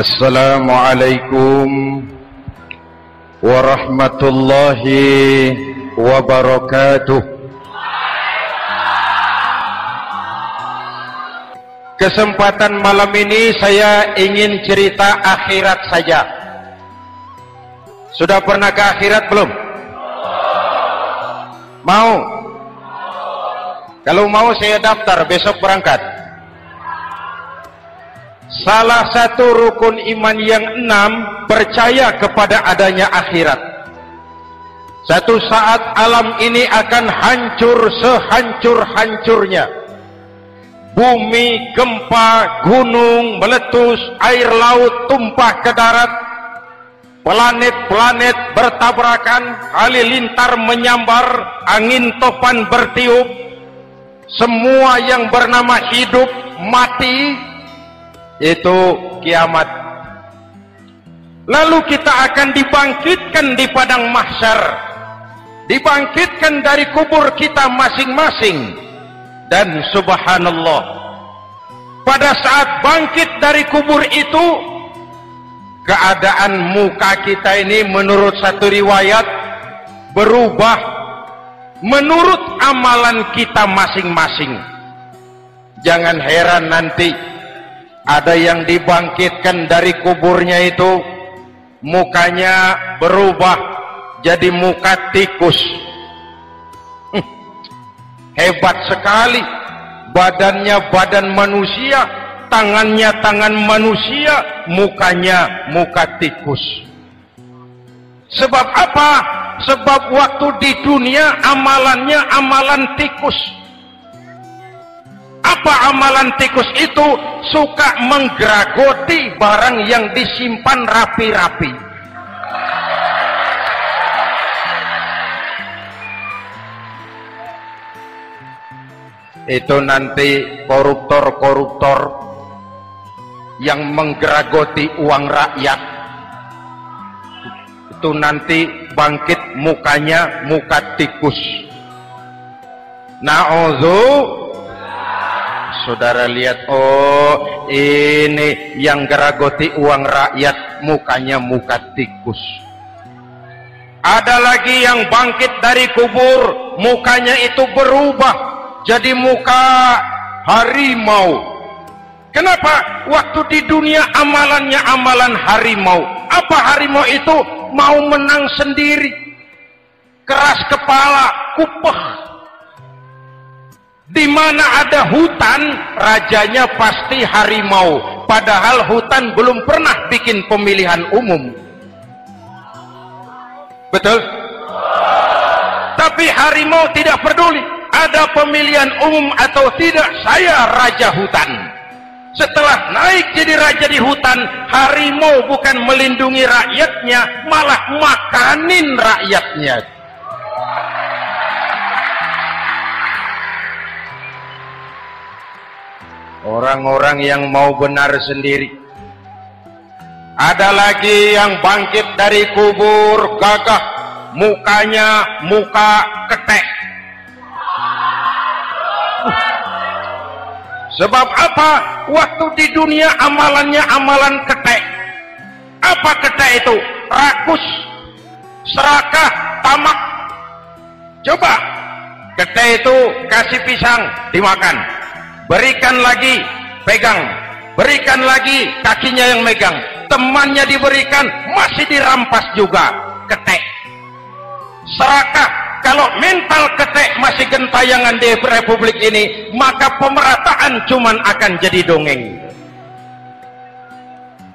Assalamualaikum warahmatullahi wabarakatuh. Kesempatan malam ini saya ingin cerita akhirat saja. Sudah pernah ke akhirat belum? Mau? Kalau mau saya daftar, besok berangkat. Salah satu rukun iman yang 6, percaya kepada adanya akhirat. Satu saat alam ini akan hancur sehancur-hancurnya. Bumi, gempa, gunung meletus, air laut tumpah ke darat, planet-planet bertabrakan, halilintar menyambar, angin topan bertiup, semua yang bernama hidup mati. Itu kiamat. Lalu kita akan dibangkitkan di padang mahsyar, dibangkitkan dari kubur kita masing-masing. Dan subhanallah, pada saat bangkit dari kubur itu, keadaan muka kita ini menurut satu riwayat berubah menurut amalan kita masing-masing. Jangan heran nanti ada yang dibangkitkan dari kuburnya itu mukanya berubah jadi muka tikus. Hebat sekali, badannya badan manusia, tangannya tangan manusia, mukanya muka tikus. Sebab apa? Sebab waktu di dunia amalannya amalan tikus. Apa amalan tikus itu? Suka menggeragoti barang yang disimpan rapi-rapi. Itu nanti koruptor-koruptor yang menggeragoti uang rakyat, itu nanti bangkit mukanya muka tikus. Saudara lihat, oh ini yang geragoti uang rakyat mukanya muka tikus. Ada lagi yang bangkit dari kubur, mukanya itu berubah jadi muka harimau. Kenapa? Waktu di dunia amalannya amalan harimau. Apa harimau itu? Mau menang sendiri, keras kepala, kupeh. Di mana ada hutan, rajanya pasti harimau. Padahal hutan belum pernah bikin pemilihan umum. Betul? Tapi harimau tidak peduli ada pemilihan umum atau tidak, saya raja hutan. Setelah naik jadi raja di hutan, harimau bukan melindungi rakyatnya, malah makanin rakyatnya. Orang-orang yang mau benar sendiri. Ada lagi yang bangkit dari kubur gagah, mukanya muka ketek. Sebab apa? Waktu di dunia amalannya amalan ketek. Apa ketek itu? Rakus, serakah, tamak. Coba, ketek itu kasih pisang, dimakan. Berikan lagi, pegang. Berikan lagi, kakinya yang megang. Temannya diberikan, masih dirampas juga. Ketek. Serakah. Kalau mental ketek masih gentayangan di republik ini, maka pemerataan cuman akan jadi dongeng.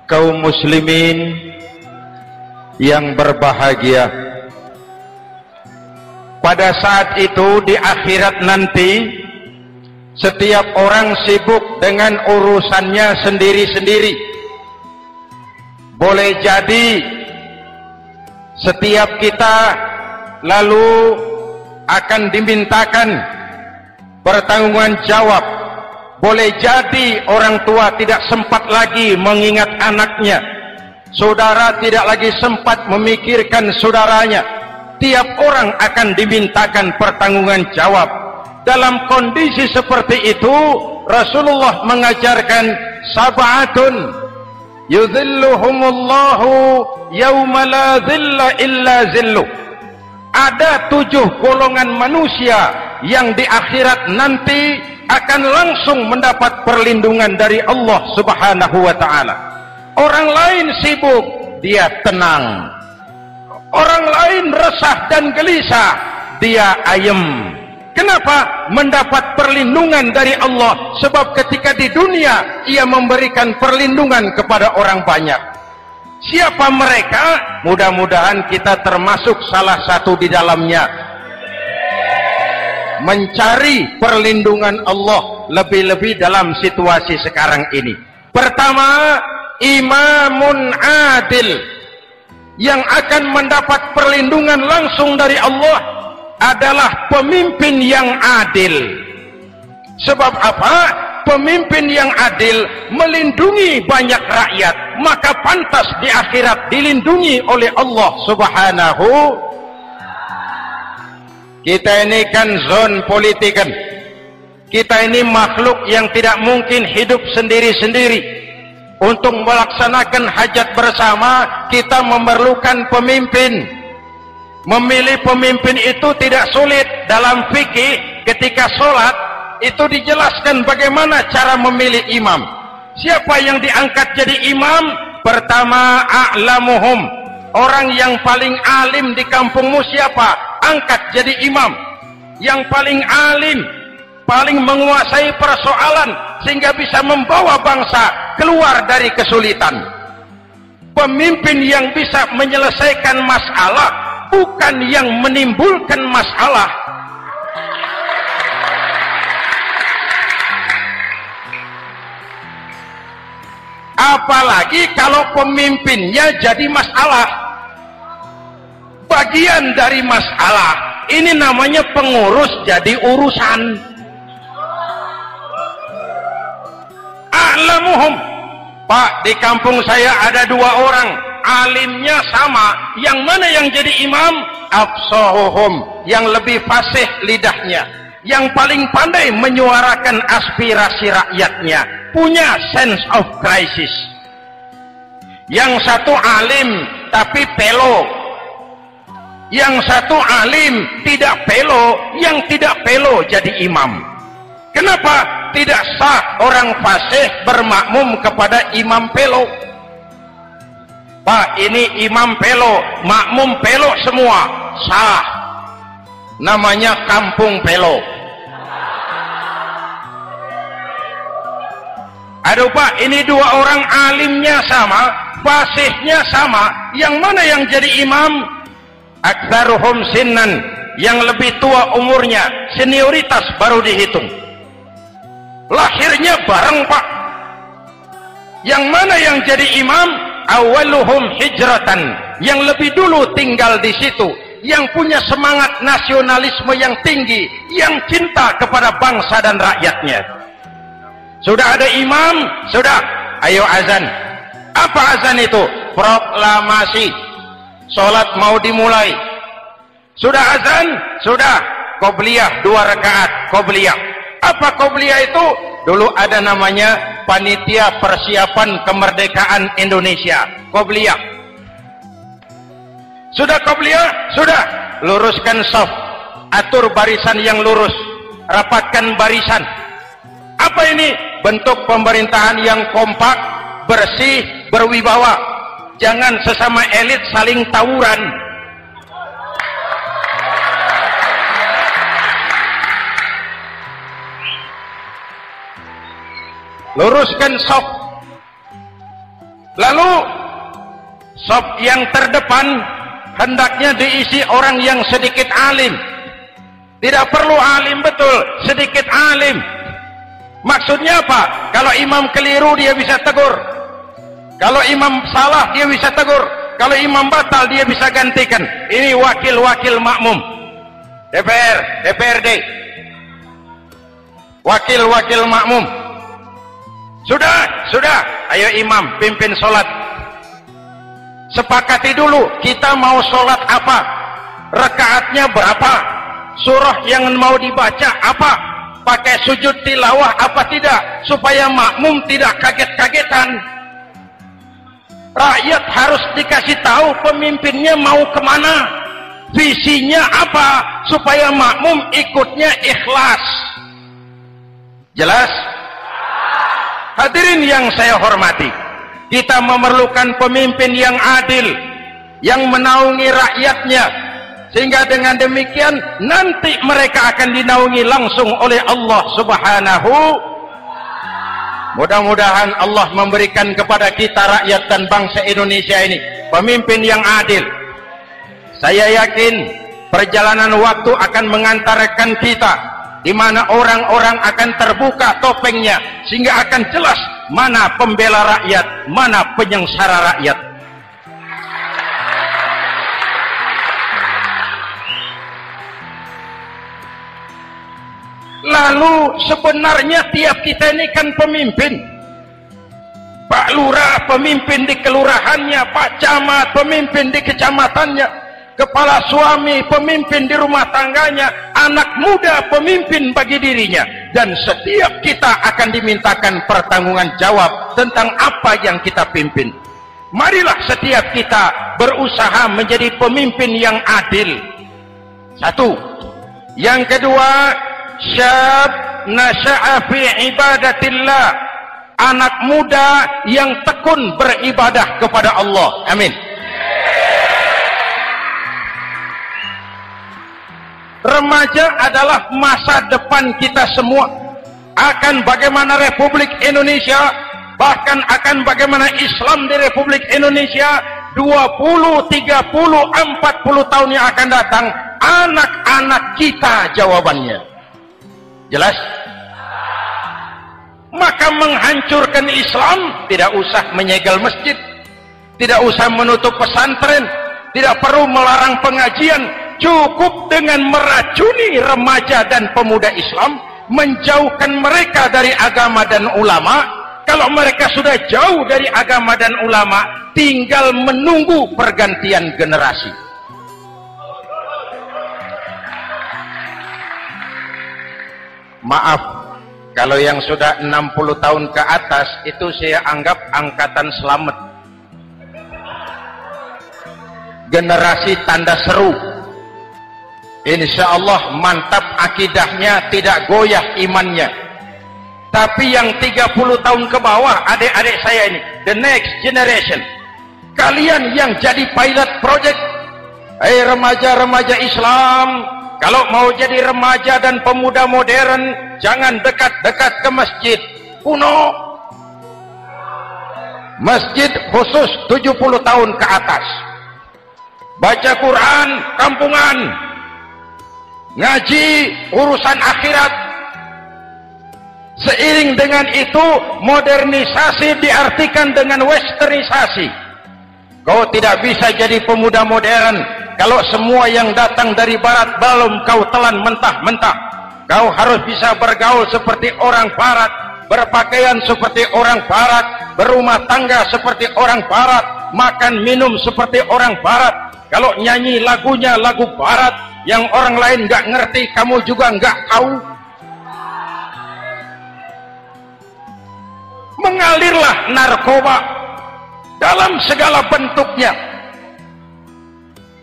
Kaum muslimin yang berbahagia, pada saat itu di akhirat nanti, setiap orang sibuk dengan urusannya sendiri-sendiri. Boleh jadi setiap kita lalu akan dimintakan pertanggungjawaban jawab. Boleh jadi orang tua tidak sempat lagi mengingat anaknya, saudara tidak lagi sempat memikirkan saudaranya. Tiap orang akan dimintakan pertanggungjawaban jawab. Dalam kondisi seperti itu, Rasulullah mengajarkan sab'atun Yudhilluhumullahu yawma la dhilla illa zilluh. Ada 7 golongan manusia yang di akhirat nanti akan langsung mendapat perlindungan dari Allah Subhanahu wa ta'ala. Orang lain sibuk, dia tenang. Orang lain resah dan gelisah, dia ayem. Kenapa? Mendapat perlindungan dari Allah. Sebab ketika di dunia ia memberikan perlindungan kepada orang banyak. Siapa mereka? Mudah-mudahan kita termasuk salah satu di dalamnya. Mencari perlindungan Allah lebih-lebih dalam situasi sekarang ini. Pertama, imamun adil yang akan mendapat perlindungan langsung dari Allah adalah pemimpin yang adil. Sebab apa? Pemimpin yang adil melindungi banyak rakyat, maka pantas di akhirat dilindungi oleh Allah Subhanahu. Kita ini kan zon politikan. Kita ini makhluk yang tidak mungkin hidup sendiri-sendiri. Untuk melaksanakan hajat bersama, kita memerlukan pemimpin. Memilih pemimpin itu tidak sulit. Dalam fikih ketika sholat itu dijelaskan bagaimana cara memilih imam. Siapa yang diangkat jadi imam? Pertama, a'lamuhum. Orang yang paling alim di kampungmu siapa? Angkat jadi imam. Yang paling alim, paling menguasai persoalan sehingga bisa membawa bangsa keluar dari kesulitan. Pemimpin yang bisa menyelesaikan masalah, bukan yang menimbulkan masalah. Apalagi kalau pemimpinnya jadi masalah. Bagian dari masalah. Ini namanya pengurus jadi urusan. A'lamuhum. Pak, di kampung saya ada 2 orang. Alimnya sama. Yang mana yang jadi imam? Afsahuhum. Yang lebih fasih lidahnya. Yang paling pandai menyuarakan aspirasi rakyatnya. Punya sense of crisis. Yang satu alim tapi pelo. Yang satu alim tidak pelo. Yang tidak pelo jadi imam. Kenapa? Tidak sah orang fasih bermakmum kepada imam pelo. Pak, ini imam pelo, makmum pelo semua. Sah. Namanya kampung pelo. Aduh Pak, ini 2 orang alimnya sama, fasihnya sama. Yang mana yang jadi imam? Aktsaruhum sinnan. Yang lebih tua umurnya, senioritas baru dihitung. Lahirnya bareng Pak. Yang mana yang jadi imam? Awaluhum hijratan. Yang lebih dulu tinggal di situ. Yang punya semangat nasionalisme yang tinggi. Yang cinta kepada bangsa dan rakyatnya. Sudah ada imam? Sudah. Ayo azan. Apa azan itu? Proklamasi. Sholat mau dimulai. Sudah azan? Sudah. Qobliyah 2 rakaat. Qobliyah. Apa qobliyah itu? Dulu ada namanya Panitia Persiapan Kemerdekaan Indonesia. Qobliyah. Sudah qobliyah? Sudah. Luruskan shaf. Atur barisan yang lurus. Rapatkan barisan. Apa ini? Bentuk pemerintahan yang kompak, bersih, berwibawa. Jangan sesama elit saling tawuran. Luruskan shaf. Lalu shaf yang terdepan hendaknya diisi orang yang sedikit alim. Tidak perlu alim betul, sedikit alim. Maksudnya apa? Kalau imam keliru dia bisa tegur. Kalau imam salah dia bisa tegur. Kalau imam batal dia bisa gantikan. Ini wakil-wakil makmum. DPR, DPRD. Wakil-wakil makmum. Sudah. Ayo imam pimpin sholat. Sepakati dulu kita mau sholat apa? Rakaatnya berapa? Surah yang mau dibaca apa? Pakai sujud tilawah apa tidak, supaya makmum tidak kaget-kagetan. Rakyat harus dikasih tahu pemimpinnya mau kemana, visinya apa, supaya makmum ikutnya ikhlas. Jelas? Hadirin yang saya hormati, kita memerlukan pemimpin yang adil, yang menaungi rakyatnya, sehingga dengan demikian nanti mereka akan dinaungi langsung oleh Allah Subhanahu. Mudah-mudahan Allah memberikan kepada kita rakyat dan bangsa Indonesia ini pemimpin yang adil. Saya yakin perjalanan waktu akan mengantarkan kita di mana orang-orang akan terbuka topengnya, sehingga akan jelas mana pembela rakyat, mana penyengsara rakyat. Lalu sebenarnya tiap kita ini kan pemimpin. Pak Lurah pemimpin di kelurahannya, Pak Camat pemimpin di kecamatannya, kepala suami pemimpin di rumah tangganya, anak muda pemimpin bagi dirinya. Dan setiap kita akan dimintakan pertanggungan jawab tentang apa yang kita pimpin. Marilah setiap kita berusaha menjadi pemimpin yang adil. Satu. Yang kedua, syab nasya'a fi ibadatillah, anak muda yang tekun beribadah kepada Allah. Amin. Remaja adalah masa depan kita semua, akan bagaimana Republik Indonesia, bahkan akan bagaimana Islam di Republik Indonesia 20, 30, 40 tahun yang akan datang. Anak-anak kita jawabannya. Jelas? Maka menghancurkan Islam tidak usah menyegel masjid, tidak usah menutup pesantren, tidak perlu melarang pengajian, cukup dengan meracuni remaja dan pemuda Islam, menjauhkan mereka dari agama dan ulama. Kalau mereka sudah jauh dari agama dan ulama, tinggal menunggu pergantian generasi. Maaf, kalau yang sudah 60 tahun ke atas itu saya anggap angkatan selamat, generasi tanda seru. Insya Allah mantap akidahnya, tidak goyah imannya. Tapi yang 30 tahun ke bawah, adik-adik saya ini, the next generation, kalian yang jadi pilot project. Remaja-remaja Islam, kalau mau jadi remaja dan pemuda modern, jangan dekat-dekat ke masjid kuno. Masjid khusus 70 tahun ke atas. Baca Quran kampungan, ngaji urusan akhirat. Seiring dengan itu, modernisasi diartikan dengan westernisasi. Kau tidak bisa jadi pemuda modern kalau semua yang datang dari barat belum kau telan mentah-mentah. Kau harus bisa bergaul seperti orang barat, berpakaian seperti orang barat, berumah tangga seperti orang barat, makan minum seperti orang barat. Kalau nyanyi lagunya lagu barat yang orang lain nggak ngerti, kamu juga nggak tahu. Mengalirlah narkoba dalam segala bentuknya.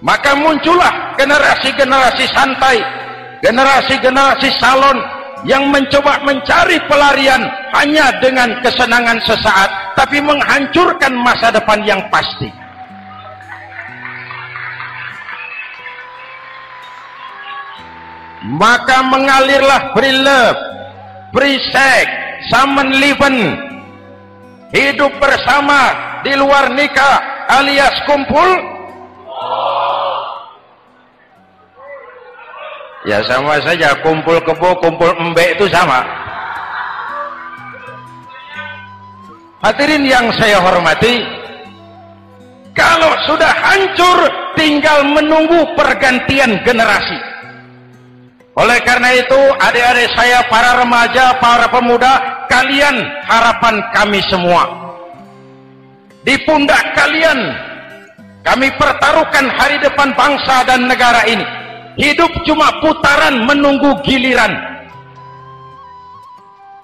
Maka muncullah generasi-generasi santai, generasi-generasi salon yang mencoba mencari pelarian hanya dengan kesenangan sesaat, tapi menghancurkan masa depan yang pasti. Maka mengalirlah free love, free sex, Samenleben, hidup bersama di luar nikah alias kumpul. Ya sama saja, kumpul kebo, kumpul embek itu sama. Hadirin yang saya hormati, kalau sudah hancur tinggal menunggu pergantian generasi. Oleh karena itu, adik-adik saya, para remaja, para pemuda, kalian harapan kami semua. Di pundak kalian kami pertaruhkan hari depan bangsa dan negara ini. Hidup cuma putaran menunggu giliran.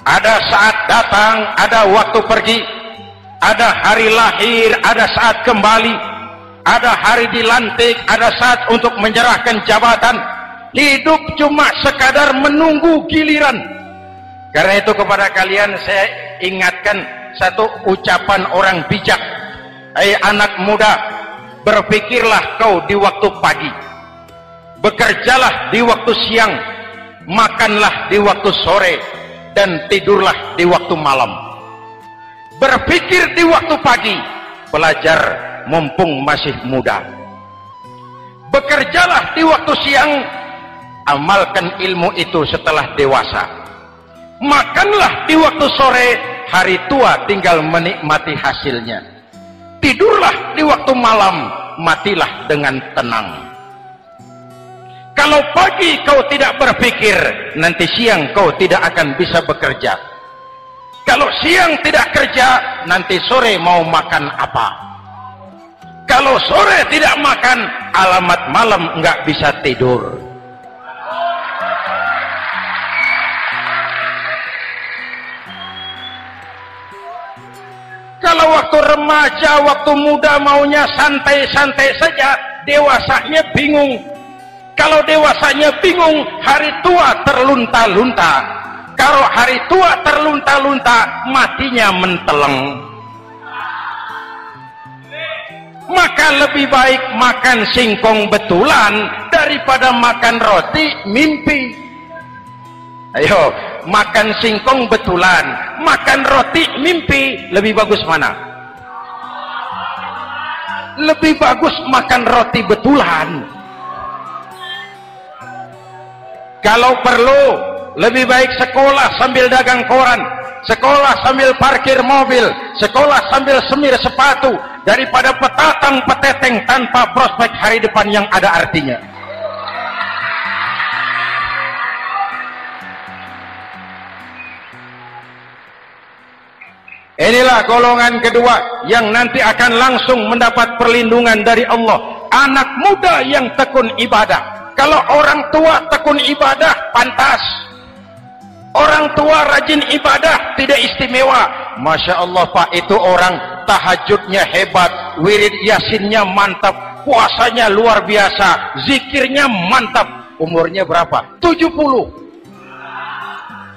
Ada saat datang, ada waktu pergi. Ada hari lahir, ada saat kembali, ada hari dilantik, ada saat untuk menyerahkan jabatan. Hidup cuma sekadar menunggu giliran. Karena itu kepada kalian saya ingatkan satu ucapan orang bijak. Hai anak muda, berpikirlah kau di waktu pagi, bekerjalah di waktu siang, makanlah di waktu sore, dan tidurlah di waktu malam. Berpikir di waktu pagi, belajar mumpung masih muda. Bekerjalah di waktu siang, amalkan ilmu itu setelah dewasa. Makanlah di waktu sore, hari tua tinggal menikmati hasilnya. Tidurlah di waktu malam, matilah dengan tenang. Kalau pagi kau tidak berpikir, nanti siang kau tidak akan bisa bekerja. Kalau siang tidak kerja, nanti sore mau makan apa? Kalau sore tidak makan, alamat malam nggak bisa tidur. Kalau waktu remaja, waktu muda maunya santai-santai saja, dewasanya bingung. Kalau dewasanya bingung, hari tua terlunta-lunta. Kalau hari tua terlunta-lunta, matinya menteleng. Maka lebih baik makan singkong betulan daripada makan roti mimpi. Ayo, makan singkong betulan, makan roti mimpi, lebih bagus mana? Lebih bagus makan roti betulan. Kalau perlu, lebih baik sekolah sambil dagang koran, sekolah sambil parkir mobil, sekolah sambil semir sepatu, daripada petatang peteteng tanpa prospek hari depan yang ada artinya. Inilah golongan kedua yang nanti akan langsung mendapat perlindungan dari Allah. Anak muda yang tekun ibadah. Kalau orang tua tekun ibadah, pantas. Orang tua rajin ibadah, tidak istimewa. Masya Allah Pak, itu orang tahajudnya hebat, wirid yasinnya mantap, puasanya luar biasa, zikirnya mantap. Umurnya berapa? 70.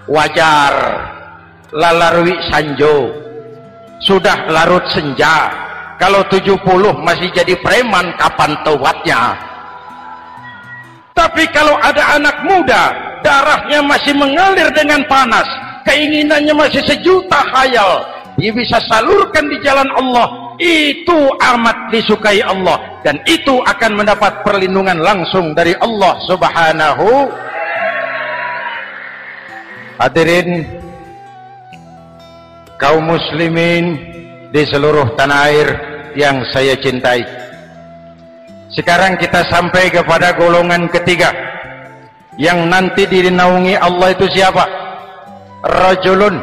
Wajar. Lalarwi sanjo, sudah larut senja. Kalau 70 masih jadi preman, kapan taubatnya? Tapi kalau ada anak muda, darahnya masih mengalir dengan panas, keinginannya masih sejuta khayal, dia bisa salurkan di jalan Allah, itu amat disukai Allah, dan itu akan mendapat perlindungan langsung dari Allah Subhanahu. Hadirin kaum muslimin di seluruh tanah air yang saya cintai, sekarang kita sampai kepada golongan ketiga yang nanti dinaungi Allah. Itu siapa? Rajulun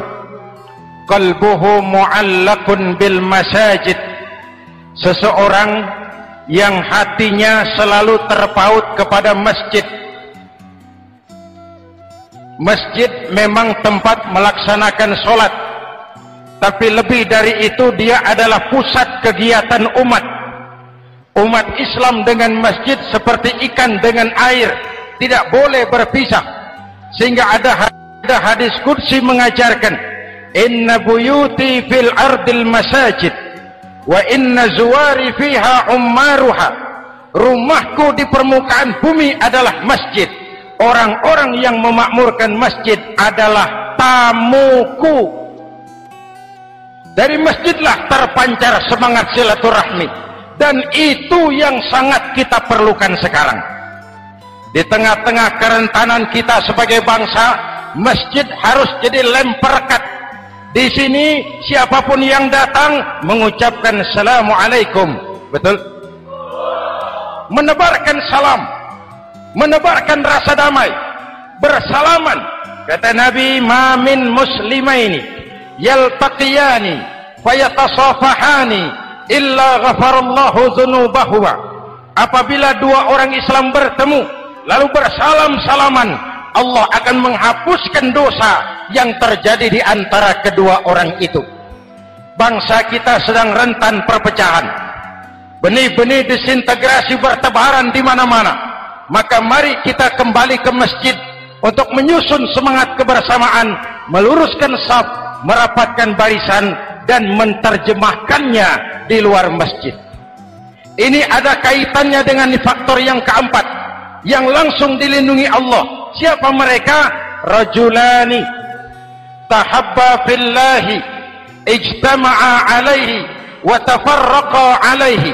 qalbuhu mu'allaqun bil masajid, seseorang yang hatinya selalu terpaut kepada masjid. Masjid memang tempat melaksanakan sholat, tapi lebih dari itu dia adalah pusat kegiatan umat. Umat Islam dengan masjid seperti ikan dengan air, tidak boleh berpisah. Sehingga ada hadis qudsi mengajarkan, inna buyuti fil ardil masajid wa inna zuwari fiha ummaruha. Rumahku di permukaan bumi adalah masjid, orang-orang yang memakmurkan masjid adalah tamuku. Dari masjidlah terpancar semangat silaturahmi, dan itu yang sangat kita perlukan sekarang. Di tengah-tengah kerentanan kita sebagai bangsa, masjid harus jadi lem perekat. Di sini siapapun yang datang mengucapkan assalamualaikum, betul? Menebarkan salam, menebarkan rasa damai, bersalaman. Kata Nabi, ma min muslimaini yaltaqiyani fayatasafahani illa ghafarallahu dzunubahuma. Apabila dua orang Islam bertemu lalu bersalam-salaman, Allah akan menghapuskan dosa yang terjadi di antara kedua orang itu. bangsa kita sedang rentan perpecahan. Benih-benih disintegrasi bertebaran di mana-mana. Maka mari kita kembali ke masjid untuk menyusun semangat kebersamaan, meluruskan saf, merapatkan barisan, dan menerjemahkannya di luar masjid. Ini ada kaitannya dengan faktor yang keempat, yang langsung dilindungi Allah. Siapa mereka? Rajulani tahabba fillahi ijtama'a alaihi wa tafarraqa alaihi.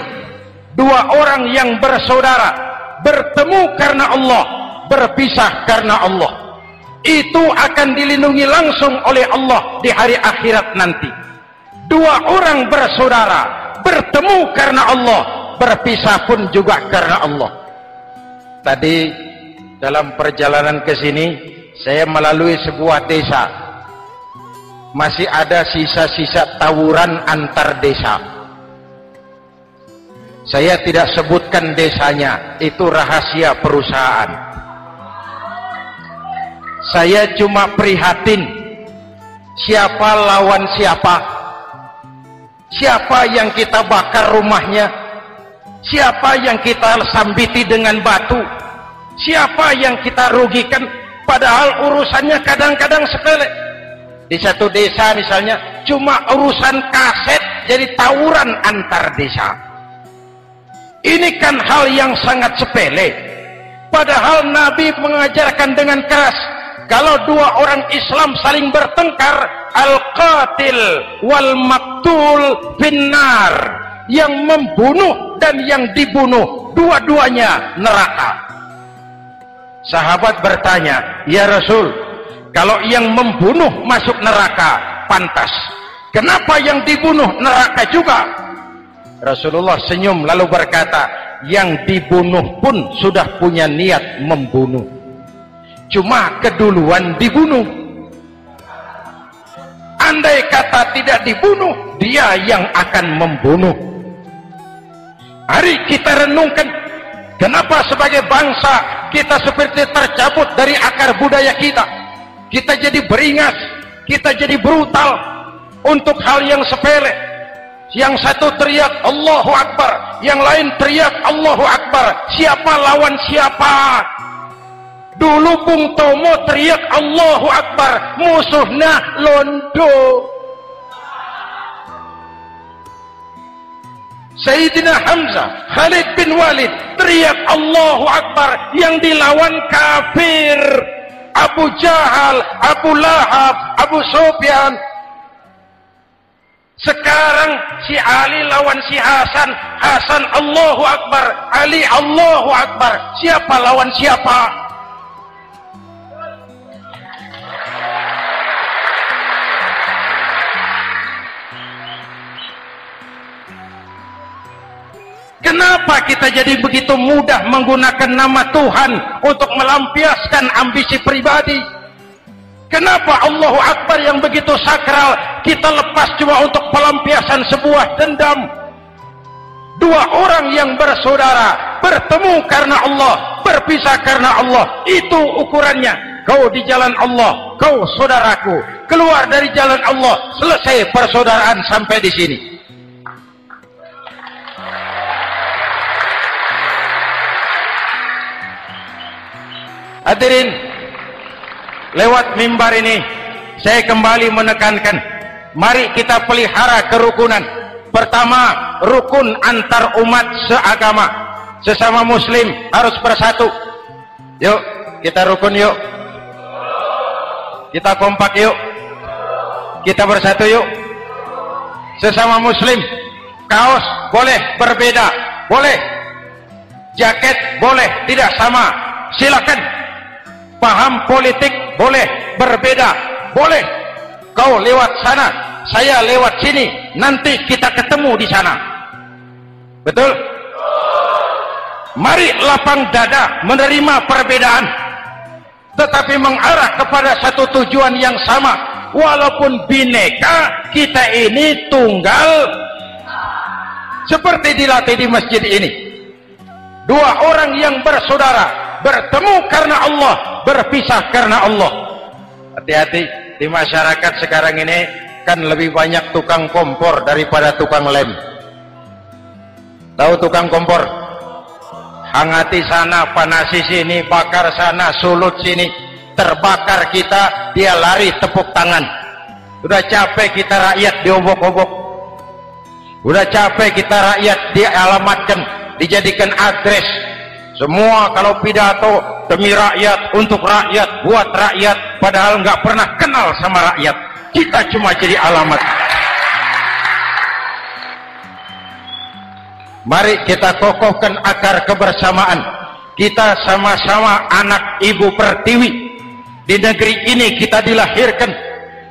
Dua orang yang bersaudara, bertemu karena Allah, berpisah karena Allah. Itu akan dilindungi langsung oleh Allah di hari akhirat nanti. Dua orang bersaudara, bertemu karena Allah, berpisah pun juga karena Allah. Tadi dalam perjalanan ke sini saya melalui sebuah desa. Masih ada sisa-sisa tawuran antar desa. Saya tidak sebutkan desanya, itu rahasia perusahaan. Saya cuma prihatin siapa lawan siapa, siapa yang kita bakar rumahnya, siapa yang kita sambiti dengan batu, siapa yang kita rugikan, padahal urusannya kadang-kadang sepele. Di satu desa misalnya cuma urusan kaset jadi tawuran antar desa. Ini kan hal yang sangat sepele, padahal Nabi mengajarkan dengan keras, kalau dua orang Islam saling bertengkar, al-qatil wal maktul finnar, yang membunuh dan yang dibunuh dua-duanya neraka. Sahabat bertanya, ya Rasul, kalau yang membunuh masuk neraka pantas, kenapa yang dibunuh neraka juga? Rasulullah senyum lalu berkata, yang dibunuh pun sudah punya niat membunuh, cuma keduluan dibunuh. Andai kata tidak dibunuh, dia yang akan membunuh. Mari kita renungkan, kenapa sebagai bangsa kita seperti tercabut dari akar budaya kita. Kita jadi beringas, kita jadi brutal untuk hal yang sepele. Yang satu teriak Allahu Akbar, yang lain teriak Allahu Akbar. Siapa lawan siapa? Dulu Bung Tomo teriak Allahu Akbar, musuhnya londo. Sayyidina Hamzah, Khalid bin Walid teriak Allahu Akbar, yang dilawan kafir. Abu Jahal, Abu Lahab, Abu Sufyan. Sekarang si Ali lawan si Hasan, Hasan Allahu Akbar, Ali Allahu Akbar. Siapa lawan siapa? Kenapa kita jadi begitu mudah menggunakan nama Tuhan untuk melampiaskan ambisi pribadi? Kenapa Allahu Akbar yang begitu sakral kita lepas cuma untuk pelampiasan sebuah dendam? Dua orang yang bersaudara, bertemu karena Allah, berpisah karena Allah. Itu ukurannya. Kau di jalan Allah, kau saudaraku. Keluar dari jalan Allah, selesai persaudaraan sampai di sini. Hadirin, lewat mimbar ini saya kembali menekankan, mari kita pelihara kerukunan. Pertama, rukun antar umat seagama, sesama muslim harus bersatu. Yuk kita rukun, yuk kita kompak, yuk kita bersatu, yuk. Sesama muslim, kaos boleh berbeda, boleh, jaket boleh tidak sama, silakan. Paham politik boleh berbeda, boleh. Kau lewat sana, saya lewat sini, nanti kita ketemu di sana. Betul? Mari lapang dada menerima perbedaan, tetapi mengarah kepada satu tujuan yang sama. Walaupun bineka, kita ini tunggal, seperti dilatih di masjid ini. Dua orang yang bersaudara, bertemu karena Allah, berpisah karena Allah. Hati-hati, di masyarakat sekarang ini kan lebih banyak tukang kompor daripada tukang lem. Tahu tukang kompor? Hangati sana, panasi sini, bakar sana, sulut sini, terbakar kita, dia lari tepuk tangan. Udah capek kita rakyat diobok-obok, udah capek kita rakyat dialamatkan, dijadikan adres. Semua kalau pidato demi rakyat, untuk rakyat, buat rakyat, padahal nggak pernah kenal sama rakyat. Kita cuma jadi alamat. Mari kita kokohkan akar kebersamaan. Kita sama-sama anak Ibu Pertiwi. Di negeri ini kita dilahirkan.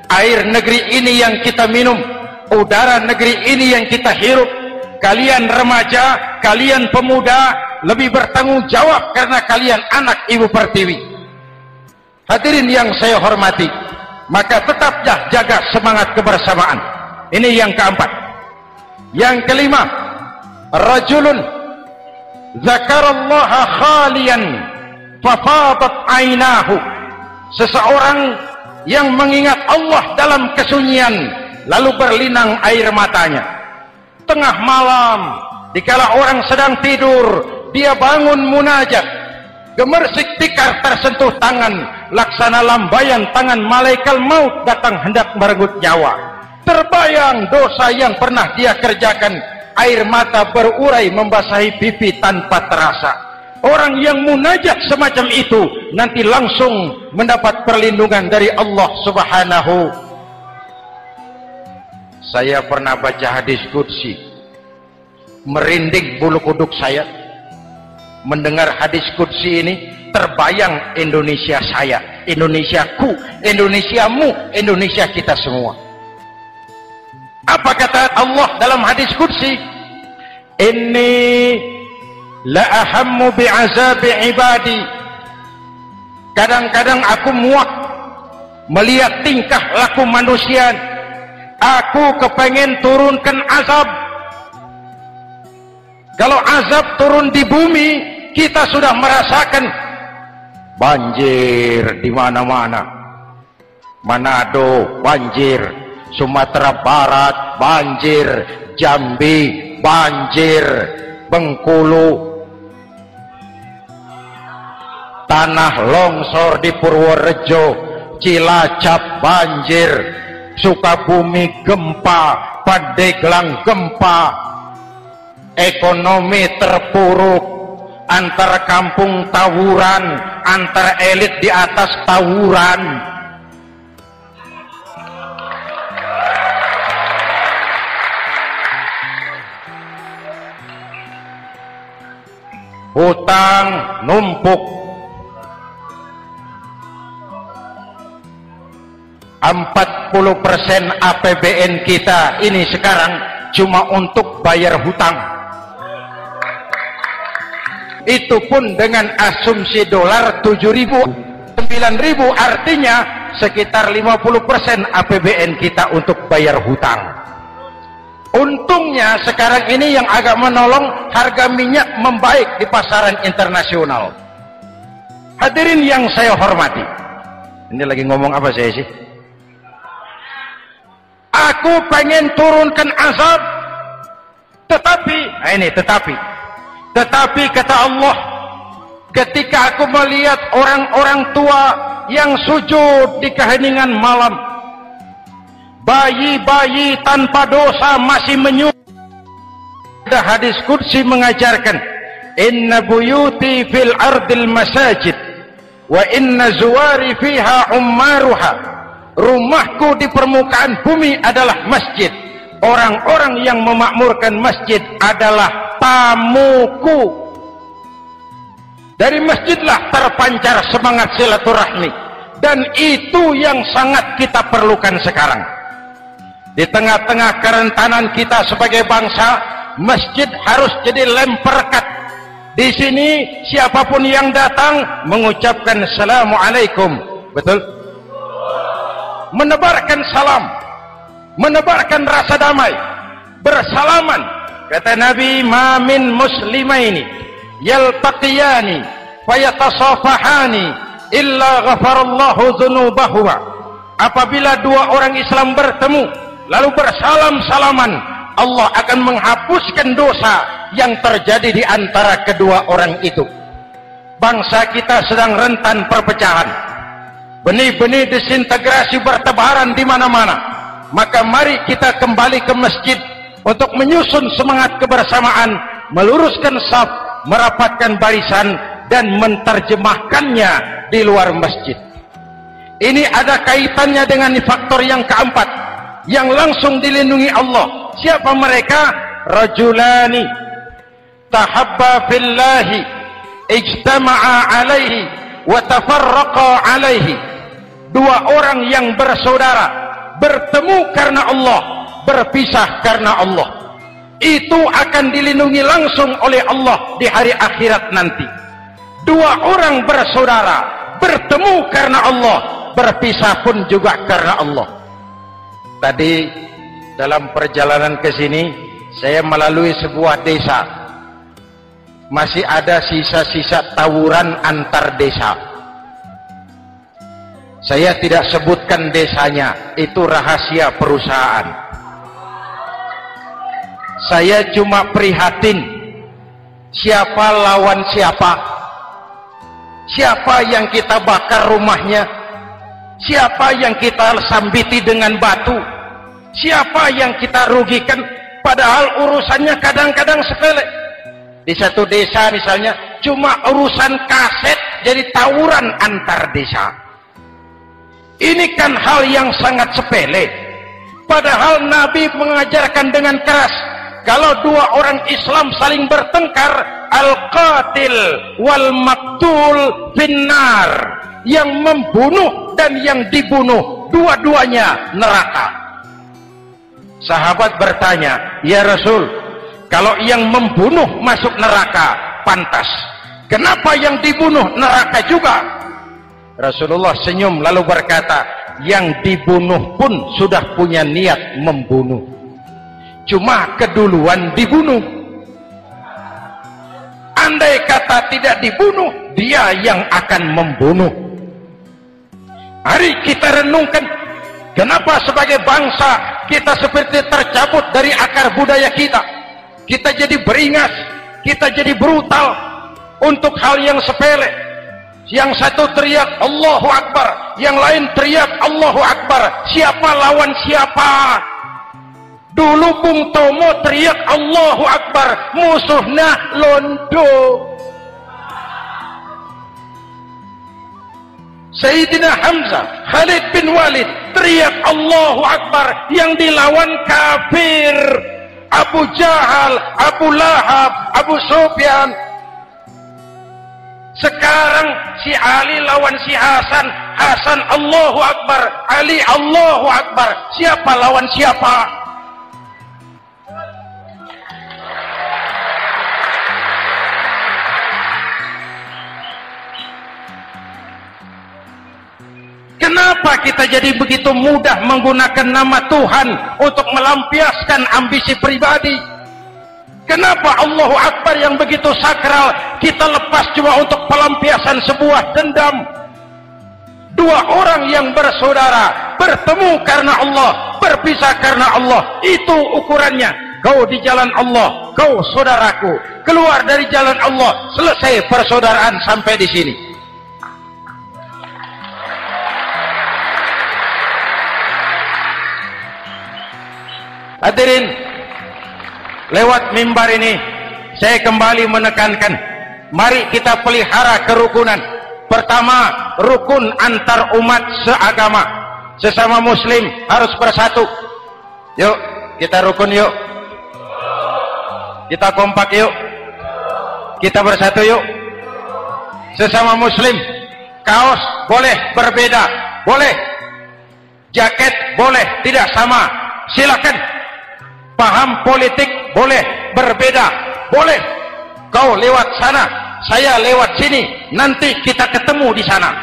Air negeri ini yang kita minum, udara negeri ini yang kita hirup. Kalian remaja, kalian pemuda lebih bertanggung jawab karena kalian anak Ibu Pertiwi. Hadirin yang saya hormati, maka tetaplah jaga semangat kebersamaan. Ini yang keempat. Yang kelima, rajulun zakarallaha khalian fafadat ainahu. Seseorang yang mengingat Allah dalam kesunyian lalu berlinang air matanya. Tengah malam, dikala orang sedang tidur, dia bangun munajat, gemersik tikar tersentuh tangan, laksana lambaian tangan malaikat maut datang hendak merenggut nyawa. Terbayang dosa yang pernah dia kerjakan, air mata berurai membasahi pipi tanpa terasa. Orang yang munajat semacam itu nanti langsung mendapat perlindungan dari Allah Subhanahu. Saya pernah baca hadis qudsi, merinding bulu kuduk saya mendengar hadis qudsi ini. Terbayang Indonesia saya, Indonesiaku, Indonesiamu, Indonesia kita semua. Apa kata Allah dalam hadis qudsi? Inni la ahammu bi'azabi ibadi. Kadang-kadang aku muak melihat tingkah laku manusia. Aku kepengen turunkan azab. Kalau azab turun di bumi, kita sudah merasakan banjir di mana-mana. Manado banjir, Sumatera Barat banjir, Jambi banjir, Bengkulu, tanah longsor di Purworejo, Cilacap banjir, Sukabumi gempa, Pandeglang gempa, ekonomi terpuruk, antar kampung tawuran, antar elit di atas tawuran. Hutang numpuk, 40% APBN kita ini sekarang cuma untuk bayar hutang. Itu pun dengan asumsi dolar 7.000, 9.000, artinya sekitar 50% APBN kita untuk bayar hutang. Untungnya sekarang ini yang agak menolong, harga minyak membaik di pasaran internasional. Hadirin yang saya hormati, ini lagi ngomong apa saya sih? Aku pengen turunkan azab, tetapi kata Allah, ketika aku melihat orang-orang tua yang sujud di keheningan malam, bayi-bayi tanpa dosa masih menyujud. Ada hadis qudsi mengajarkan, inna buyuti fil ardil masajid wa inna zuwari fiha ummaruha. Rumahku di permukaan bumi adalah masjid. Orang-orang yang memakmurkan masjid adalah tamuku. Dari masjidlah terpancar semangat silaturahmi, dan itu yang sangat kita perlukan sekarang. Di tengah-tengah kerentanan kita sebagai bangsa, masjid harus jadi lem perekat. Di sini siapapun yang datang mengucapkan assalamualaikum, betul? Menebarkan salam, menebarkan rasa damai, bersalaman. Kata Nabi, ma min muslimaini yaltaqiyani fayatasafahani illa ghafarallahu dzunubahuma. Apabila dua orang Islam bertemu, lalu bersalam-salaman, Allah akan menghapuskan dosa yang terjadi di antara kedua orang itu. Bangsa kita sedang rentan perpecahan, benih-benih disintegrasi bertebaran di mana-mana. Maka mari kita kembali ke masjid untuk menyusun semangat kebersamaan, meluruskan saf, merapatkan barisan, dan menerjemahkannya di luar masjid. Ini ada kaitannya dengan faktor yang keempat yang langsung dilindungi Allah. Siapa mereka? Rajulani tahabba fillahi ijtama'a alaihi wa tafarraqa alaihi. Dua orang yang bersaudara, bertemu karena Allah, berpisah karena Allah. Itu akan dilindungi langsung oleh Allah di hari akhirat nanti. Dua orang bersaudara, bertemu karena Allah, berpisah pun juga karena Allah. Tadi dalam perjalanan ke sini saya melalui sebuah desa. Masih ada sisa-sisa tawuran antar desa. Saya tidak sebutkan desanya, itu rahasia perusahaan. Saya cuma prihatin siapa lawan siapa. Siapa yang kita bakar rumahnya? Siapa yang kita sambiti dengan batu? Siapa yang kita rugikan? Padahal urusannya kadang-kadang sepele. Di satu desa misalnya cuma urusan kaset jadi tawuran antar desa. Ini kan hal yang sangat sepele. Padahal Nabi mengajarkan dengan keras, kalau dua orang Islam saling bertengkar, al-qatil wal maktul finnar, yang membunuh dan yang dibunuh dua-duanya neraka. Sahabat bertanya, ya Rasul, kalau yang membunuh masuk neraka pantas, kenapa yang dibunuh neraka juga? Rasulullah senyum lalu berkata, yang dibunuh pun sudah punya niat membunuh, cuma keduluan dibunuh. Andai kata tidak dibunuh, dia yang akan membunuh. Mari kita renungkan, kenapa sebagai bangsa kita seperti tercabut dari akar budaya kita. Kita jadi beringas, kita jadi brutal untuk hal yang sepele. Yang satu teriak Allahu Akbar, yang lain teriak Allahu Akbar. Siapa lawan siapa? Dulu Bung Tomo teriak Allahu Akbar, musuhnya londo. Sayyidina Hamzah, Khalid bin Walid teriak Allahu Akbar, yang dilawan kafir. Abu Jahal, Abu Lahab, Abu Sufyan. Sekarang si Ali lawan si Hasan, Hasan Allahu Akbar, Ali Allahu Akbar. Siapa lawan siapa? Kenapa kita jadi begitu mudah menggunakan nama Tuhan untuk melampiaskan ambisi pribadi? Kenapa Allahu Akbar yang begitu sakral kita lepas cuma untuk pelampiasan sebuah dendam? Dua orang yang bersaudara, bertemu karena Allah, berpisah karena Allah. Itu ukurannya. Kau di jalan Allah, kau saudaraku. Keluar dari jalan Allah, selesai persaudaraan sampai di sini. Hadirin, lewat mimbar ini saya kembali menekankan, mari kita pelihara kerukunan. Pertama, rukun antar umat seagama, sesama muslim harus bersatu. Yuk kita rukun, yuk kita kompak, yuk kita bersatu, yuk. Sesama muslim, kaos boleh berbeda, boleh, jaket boleh tidak sama, silakan. Paham politik boleh berbeda, boleh. Kau lewat sana, saya lewat sini, nanti kita ketemu di sana.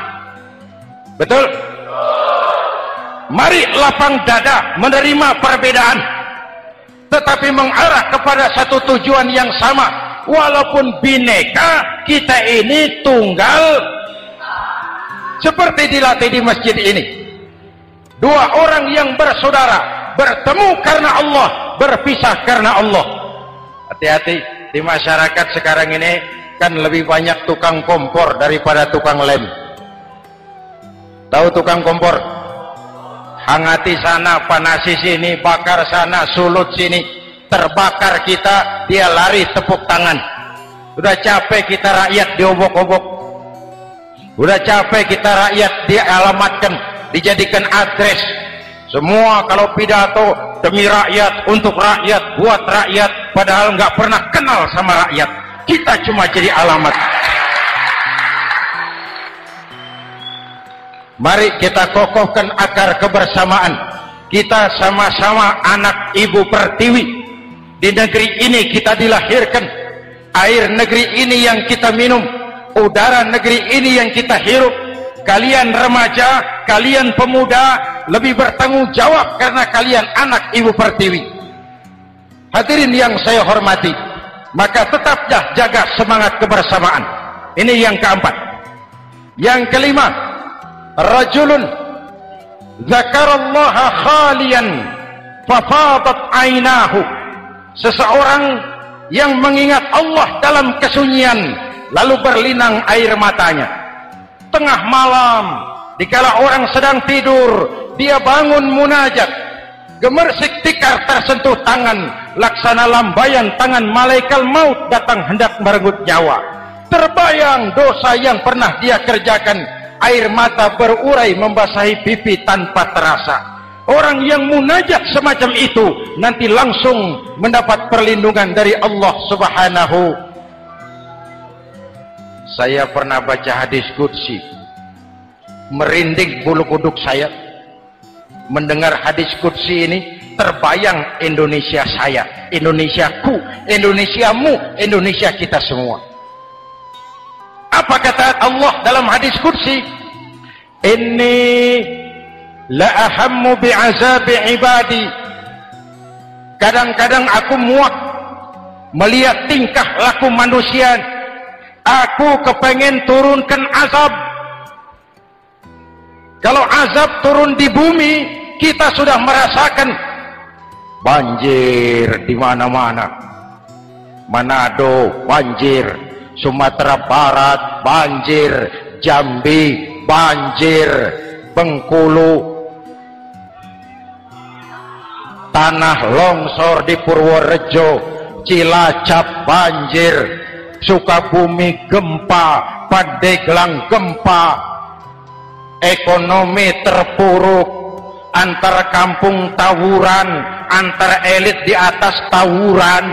Betul? Mari lapang dada menerima perbedaan, tetapi mengarah kepada satu tujuan yang sama. Walaupun bineka, kita ini tunggal. Seperti dilatih di masjid ini, dua orang yang bersaudara, bertemu karena Allah, berpisah karena Allah. Hati-hati, di masyarakat sekarang ini kan lebih banyak tukang kompor daripada tukang lem. Tahu tukang kompor? Hangati sana, panasi sini, bakar sana, sulut sini, terbakar kita, dia lari tepuk tangan. Udah capek kita rakyat diobok-obok, udah capek kita rakyat dialamatkan, dijadikan adres. Semua kalau pidato demi rakyat, untuk rakyat, buat rakyat, padahal nggak pernah kenal sama rakyat. Kita cuma jadi alamat. Mari kita kokohkan akar kebersamaan. Kita sama-sama anak Ibu Pertiwi. Di negeri ini kita dilahirkan. Air negeri ini yang kita minum, udara negeri ini yang kita hirup. Kalian remaja, kalian pemuda lebih bertanggung jawab karena kalian anak Ibu Pertiwi. Hadirin yang saya hormati, maka tetaplah jaga semangat kebersamaan. Ini yang keempat. Yang kelima, rajulun zakarallaha khalian fafadat ainahu. Seseorang yang mengingat Allah dalam kesunyian lalu berlinang air matanya. Tengah malam, dikala orang sedang tidur, dia bangun munajat, gemersik tikar tersentuh tangan, laksana lambaian tangan malaikat maut datang hendak merenggut nyawa. Terbayang dosa yang pernah dia kerjakan, air mata berurai membasahi pipi tanpa terasa. Orang yang munajat semacam itu nanti langsung mendapat perlindungan dari Allah Subhanahu. Saya pernah baca hadis qudsi, merinding bulu kuduk saya mendengar hadis qudsi ini. Terbayang Indonesia saya, Indonesiaku, Indonesiamu, Indonesia kita semua. Apa kata Allah dalam hadis qudsi? Inni la ahammu bi'azabi ibadi. Kadang-kadang aku muak melihat tingkah laku manusia. Aku kepengen turunkan azab. Kalau azab turun di bumi, kita sudah merasakan banjir di mana-mana. Manado banjir, Sumatera Barat banjir, Jambi banjir, Bengkulu tanah longsor di Purworejo, Cilacap banjir, Sukabumi gempa, Pandeglang gempa, ekonomi terpuruk, antara kampung tawuran, antara elit di atas tawuran.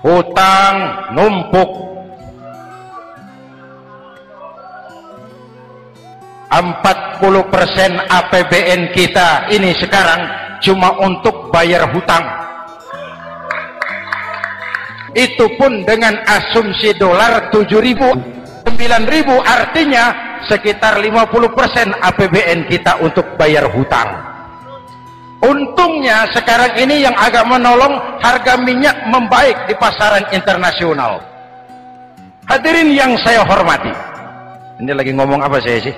Hutang numpuk. 40% APBN kita ini sekarang cuma untuk bayar hutang. Itu pun dengan asumsi dolar 7.000, 9.000, artinya sekitar 50% APBN kita untuk bayar hutang. Untungnya sekarang ini yang agak menolong, harga minyak membaik di pasaran internasional. Hadirin yang saya hormati, ini lagi ngomong apa saya sih?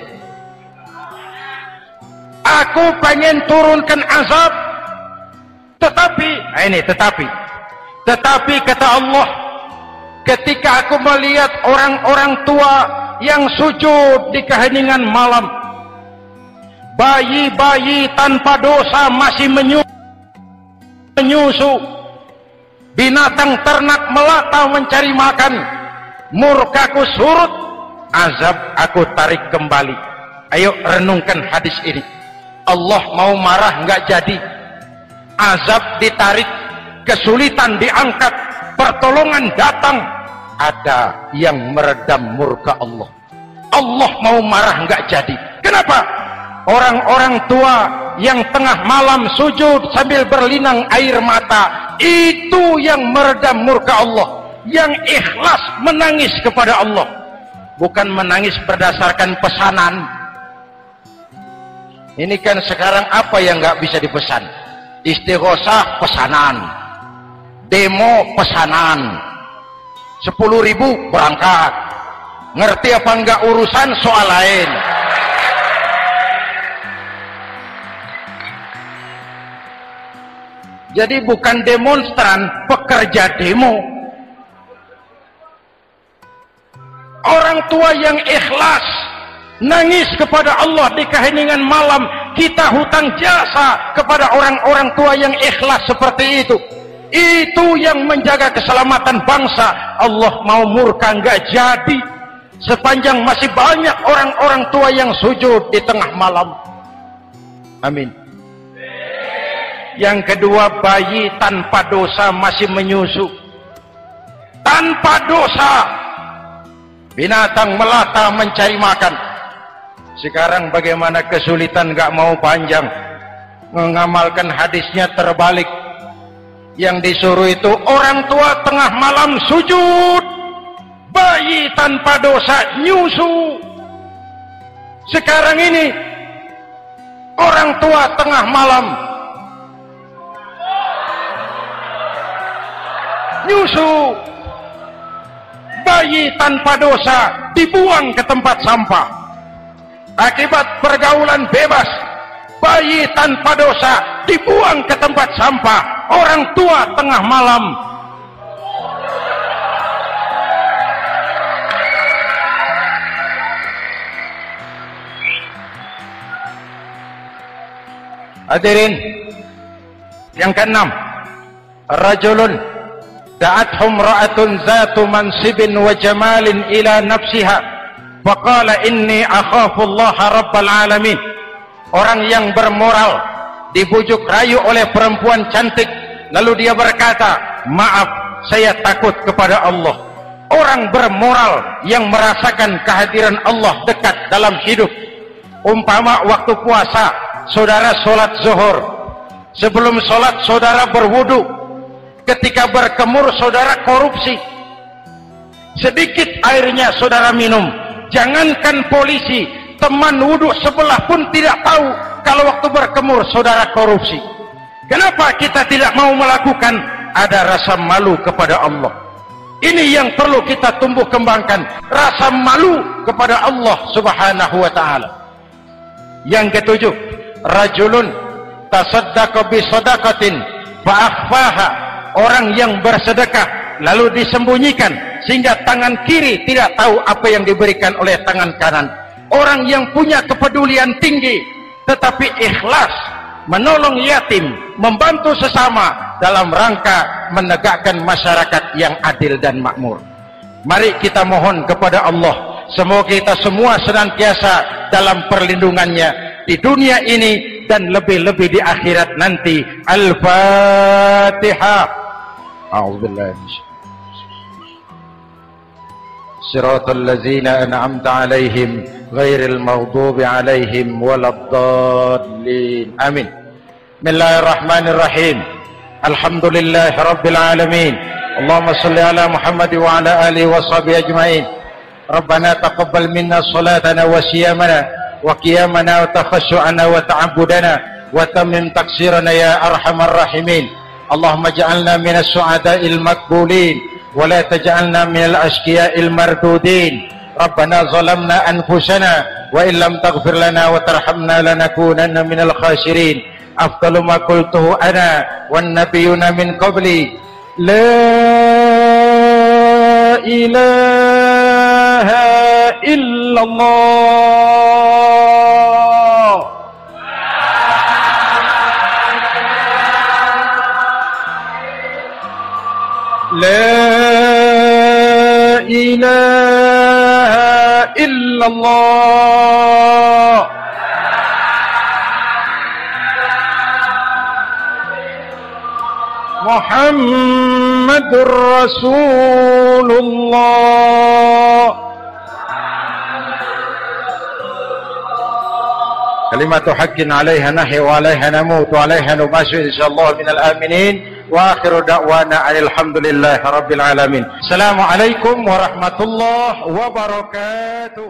Aku pengen turunkan azab, tetapi kata Allah, ketika aku melihat orang-orang tua yang sujud di keheningan malam, bayi-bayi tanpa dosa masih menyusu, binatang ternak melata mencari makan, murkaku surut, azab aku tarik kembali. Ayo renungkan hadis ini. Allah mau marah nggak jadi, azab ditarik, kesulitan diangkat, pertolongan datang, ada yang meredam murka Allah. Allah mau marah nggak jadi. Kenapa? Orang-orang tua yang tengah malam sujud sambil berlinang air mata, itu yang meredam murka Allah, yang ikhlas menangis kepada Allah, bukan menangis berdasarkan pesanan. Ini kan sekarang apa yang nggak bisa dipesan? Istighosah pesanan, demo pesanan, 10.000 berangkat. Ngerti apa enggak urusan soal lain. Jadi bukan demonstran, pekerja demo. Orang tua yang ikhlas nangis kepada Allah di keheningan malam, kita hutang jasa kepada orang-orang tua yang ikhlas seperti itu. Itu yang menjaga keselamatan bangsa. Allah mau murka enggak jadi, sepanjang masih banyak orang-orang tua yang sujud di tengah malam. Amin. Yang kedua, bayi tanpa dosa masih menyusu. Tanpa dosa. Binatang melata mencari makan. Sekarang bagaimana kesulitan, gak mau panjang. Mengamalkan hadisnya terbalik. Yang disuruh itu orang tua tengah malam sujud. Bayi tanpa dosa nyusu. Sekarang ini orang tua tengah malam nyusu. Bayi tanpa dosa dibuang ke tempat sampah. Akibat pergaulan bebas, bayi tanpa dosa dibuang ke tempat sampah. Orang tua tengah malam hadirin. Yang keenam, rajulun da'athum ra'atun zatu mansibin wa jamalin ila nafsiha faqala inni akhafu Allah rabbal alamin. Orang yang bermoral dibujuk rayu oleh perempuan cantik, lalu dia berkata, maaf, saya takut kepada Allah. Orang bermoral yang merasakan kehadiran Allah dekat dalam hidup. Umpama waktu puasa, saudara sholat zuhur, sebelum sholat saudara berwudu. Ketika berkemur saudara korupsi, sedikit airnya saudara minum. Jangankan polisi, teman wudhu sebelah pun tidak tahu kalau waktu berkemur saudara korupsi. Kenapa kita tidak mau melakukan? Ada rasa malu kepada Allah. Ini yang perlu kita tumbuh kembangkan, rasa malu kepada Allah subhanahu wa ta'ala. Yang ketujuh, rajulun tasaddaqa bi sadaqatin fa akhfaha. Orang yang bersedekah lalu disembunyikan sehingga tangan kiri tidak tahu apa yang diberikan oleh tangan kanan. Orang yang punya kepedulian tinggi tetapi ikhlas menolong yatim, membantu sesama dalam rangka menegakkan masyarakat yang adil dan makmur. Mari kita mohon kepada Allah, semoga kita semua senantiasa dalam perlindungannya di dunia ini dan lebih-lebih di akhirat nanti. Al-Fatihah. A'udzubillahi Siratal ladzina an'amta 'alaihim ghairil maghdubi 'alaihim waladdallin. Amin. Bismillahirrahmanirrahim. Alhamdulillahirabbil alamin. Allahumma shalli ala Muhammad wa ala alihi wa sahbihi ajmain. Rabbana taqabbal minna salatana wa siyamana wa qiyamana wa takhashu'ana wa ta'abbudana wa tammim taqsirana ya arhamar rahimin. Allahumma ja'alna minas su'ada'il maqbulin wa la taj'alna minal ashqiya'il mardudin. Rabbana zalamna anfusana wa illam taghfir lana wa tarhamna lanakunanna minal khasirin. Afdalu ma qultuhu ana wan nabiyyuna min qabli la ilaha illallah. La ilaha illallah. Muhammadur Rasulullah. Kalimatu haqqin 'alaiha nahya wa 'alaiha namut wa 'alaiha nubashu insyaallah minal aminin. Wa akhiru da'wana alhamdulillahi rabbil alamin. Assalamualaikum warahmatullahi wabarakatuh.